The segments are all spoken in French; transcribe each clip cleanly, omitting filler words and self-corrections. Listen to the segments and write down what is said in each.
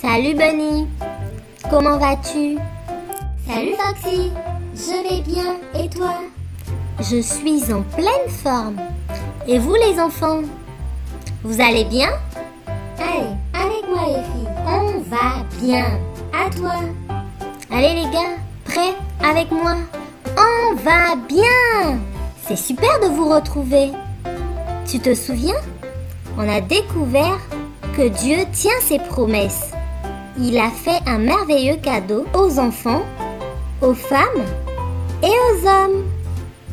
Salut Bunny, comment vas-tu? Salut Foxy, je vais bien, et toi? Je suis en pleine forme. Et vous les enfants? Vous allez bien? Allez, avec moi les filles, on va bien. À toi? Allez les gars, prêts avec moi? On va bien! C'est super de vous retrouver. Tu te souviens? On a découvert que Dieu tient ses promesses. Il a fait un merveilleux cadeau aux enfants, aux femmes et aux hommes.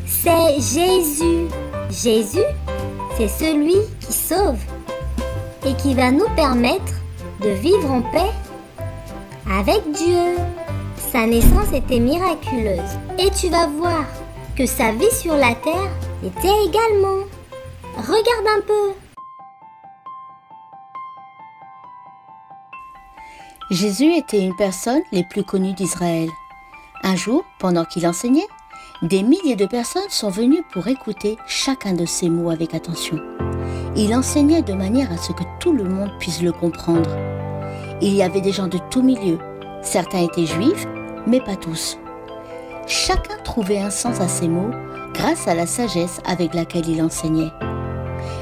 C'est Jésus. Jésus, c'est celui qui sauve et qui va nous permettre de vivre en paix avec Dieu. Sa naissance était miraculeuse et tu vas voir que sa vie sur la terre était également. Regarde un peu. Jésus était une personne les plus connues d'Israël. Un jour, pendant qu'il enseignait, des milliers de personnes sont venues pour écouter chacun de ses mots avec attention. Il enseignait de manière à ce que tout le monde puisse le comprendre. Il y avait des gens de tout milieu. Certains étaient juifs, mais pas tous. Chacun trouvait un sens à ses mots grâce à la sagesse avec laquelle il enseignait.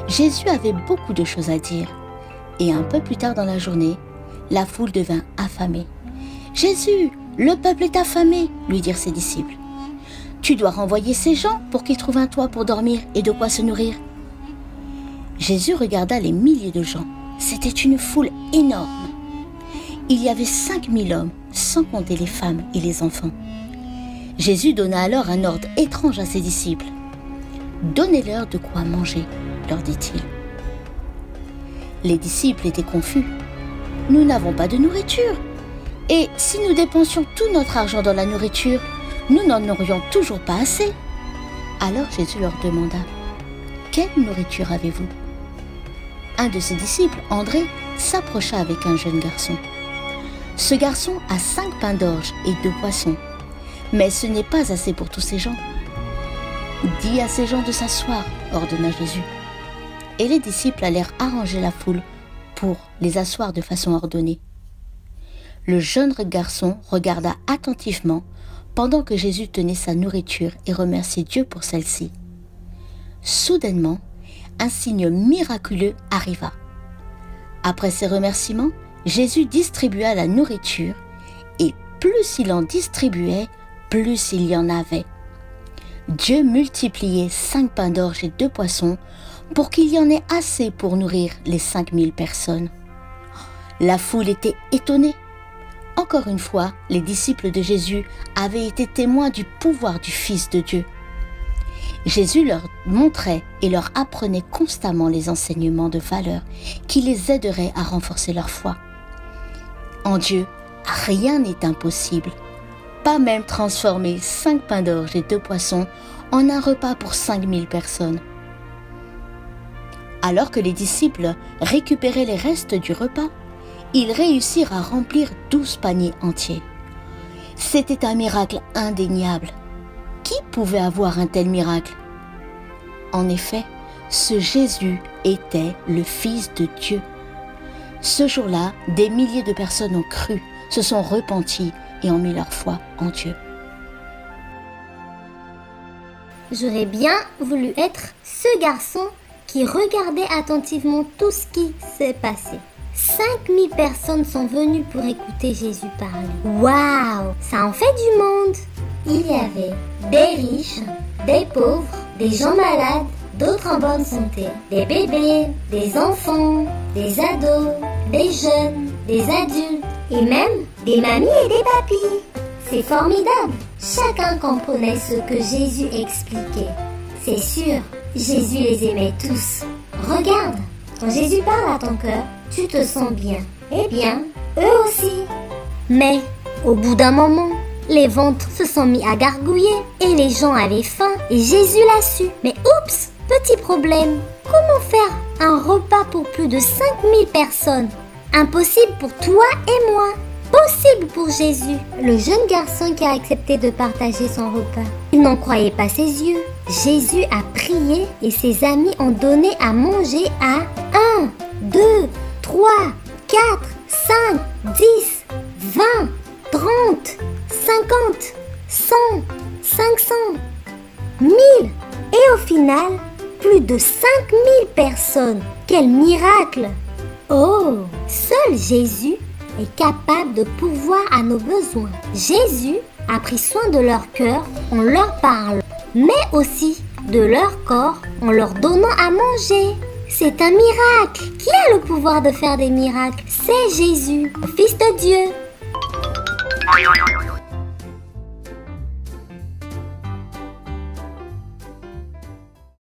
Jésus avait beaucoup de choses à dire. Et un peu plus tard dans la journée, la foule devint affamée. « Jésus, le peuple est affamé !» lui dirent ses disciples. « Tu dois renvoyer ces gens pour qu'ils trouvent un toit pour dormir et de quoi se nourrir. » Jésus regarda les milliers de gens. C'était une foule énorme. Il y avait 5000 hommes, sans compter les femmes et les enfants. Jésus donna alors un ordre étrange à ses disciples. « Donnez-leur de quoi manger », leur dit-il. Les disciples étaient confus. « Nous n'avons pas de nourriture. Et si nous dépensions tout notre argent dans la nourriture, nous n'en aurions toujours pas assez. » Alors Jésus leur demanda, « Quelle nourriture avez-vous » Un de ses disciples, André, s'approcha avec un jeune garçon. Ce garçon a 5 pains d'orge et 2 poissons. Mais ce n'est pas assez pour tous ces gens. « Dis à ces gens de s'asseoir, » ordonna Jésus. Et les disciples allèrent arranger la foule pour les asseoir de façon ordonnée. Le jeune garçon regarda attentivement pendant que Jésus tenait sa nourriture et remerciait Dieu pour celle-ci. Soudainement, un signe miraculeux arriva. Après ces remerciements, Jésus distribua la nourriture et plus il en distribuait, plus il y en avait. Dieu multipliait 5 pains d'orge et 2 poissons pour qu'il y en ait assez pour nourrir les 5000 personnes. La foule était étonnée. Encore une fois, les disciples de Jésus avaient été témoins du pouvoir du Fils de Dieu. Jésus leur montrait et leur apprenait constamment les enseignements de valeur qui les aideraient à renforcer leur foi. En Dieu, rien n'est impossible. Pas même transformer 5 pains d'orge et 2 poissons en un repas pour 5000 personnes. Alors que les disciples récupéraient les restes du repas, ils réussirent à remplir 12 paniers entiers. C'était un miracle indéniable. Qui pouvait avoir un tel miracle? En effet, ce Jésus était le Fils de Dieu. Ce jour-là, des milliers de personnes ont cru, se sont repenties et ont mis leur foi en Dieu. J'aurais bien voulu être ce garçon qui regardait attentivement tout ce qui s'est passé. 5000 personnes sont venues pour écouter Jésus parler. Waouh, ça en fait du monde. Il y avait des riches, des pauvres, des gens malades, d'autres en bonne santé, des bébés, des enfants, des ados, des jeunes, des adultes et même des mamies et des papis. C'est formidable. Chacun comprenait ce que Jésus expliquait. C'est sûr, Jésus les aimait tous. Regarde, quand Jésus parle à ton cœur, tu te sens bien. Eh bien, eux aussi. Mais, au bout d'un moment, les ventres se sont mis à gargouiller et les gens avaient faim et Jésus l'a su. Mais oups, petit problème. Comment faire un repas pour plus de 5000 personnes? Impossible pour toi et moi. Possible pour Jésus. Le jeune garçon qui a accepté de partager son repas. Il n'en croyait pas ses yeux. Jésus a prié et ses amis ont donné à manger à 1, 2, 3 1000. Et au final, plus de 5000 personnes. Quel miracle! Oh, seul Jésus est capable de pourvoir à nos besoins. Jésus a pris soin de leur cœur en leur parlant, mais aussi de leur corps en leur donnant à manger. C'est un miracle. Qui a le pouvoir de faire des miracles? C'est Jésus, le Fils de Dieu.